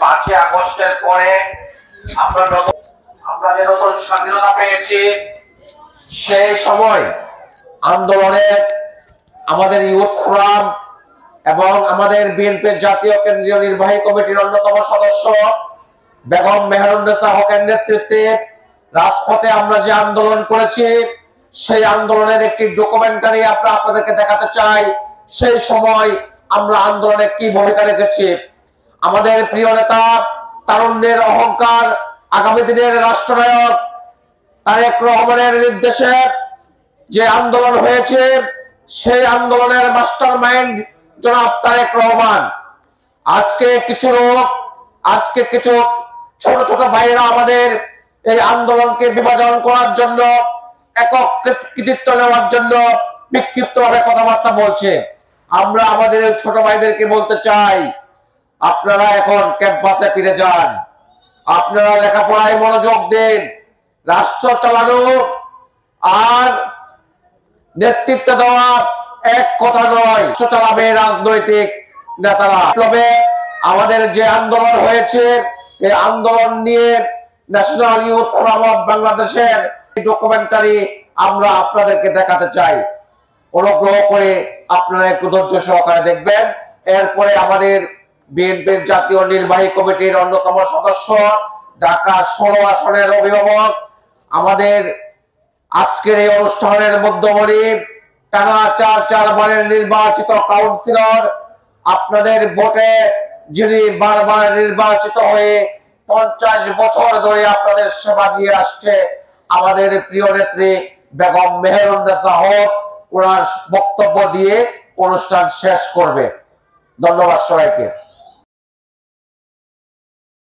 5ই আগস্টের পরে আমরা যে নতুন স্বাধীনতা পেয়েছি, সেই সময় আন্দোলনে আমাদের ইউথ ফোরাম এবং আমাদের বিএনপির জাতীয় কেন্দ্রীয় নির্বাহী কমিটির অন্যতম সদস্য বেগম মেহেরুন্নেছা হকের নেতৃত্বে রাজপথে আমরা যে আন্দোলন করেছি, সেই আন্দোলনের একটি ডকুমেন্টারি আমরা আপনাদেরকে দেখাতে চাই। সেই সময় আমরা আন্দোলনে কি ভূমিকা রেখেছি। আমাদের প্রিয় নেতা, তারুণ্যের অহংকার, আগামী দিনের রাষ্ট্রনায়ক তারেক রহমানের নির্দেশে যে আন্দোলন হয়েছে, সেই আন্দোলনের মাস্টার মাইন্ড জনাব তারেক রহমান। আজকে কিছু ছোট ছোট ভাইরা আমাদের এই আন্দোলনকে বিভাজন করার জন্য, একক কৃতিত্ব নেওয়ার জন্য বিক্ষিপ্তভাবে কথাবার্তা বলছে। আমরা আমাদের এই ছোট ভাইদেরকে বলতে চাই, আপনারা এখন ক্যাম্পাসে ফিরে যান, আপনারা লেখাপড়ায় মনোযোগ দিন। রাষ্ট্র চালানো আর নেতৃত্ব দেওয়া এক কথা নয়, চালাবে রাজনৈতিক নেতারা। তবে আমাদের যে আন্দোলন হয়েছে, এই আন্দোলন নিয়ে ন্যাশনাল ইউথ ফোরাম অফ বাংলাদেশের ডকুমেন্টারি আমরা আপনাদেরকে দেখাতে চাই। অনুগ্রহ করে আপনারা একটু ধৈর্য সহকারে দেখবেন। এরপরে আমাদের বিএনপির জাতীয় নির্বাহী কমিটির অন্যতম সদস্য, ঢাকা 16 আসনের অভিভাবক, আমাদের আজকের এই অনুষ্ঠানের মধ্যমণি, টানা 4 বারের নির্বাচিত কাউন্সিলর, আপনাদের ভোটে যিনি বারবার নির্বাচিত হয়ে 50 বছর ধরে আপনাদের সেবা দিয়ে আসছে, আমাদের প্রিয় নেত্রী বেগম মেহেরুন্নেছা হক ওনার বক্তব্য দিয়ে অনুষ্ঠান শেষ করবে। ধন্যবাদ সবাইকে।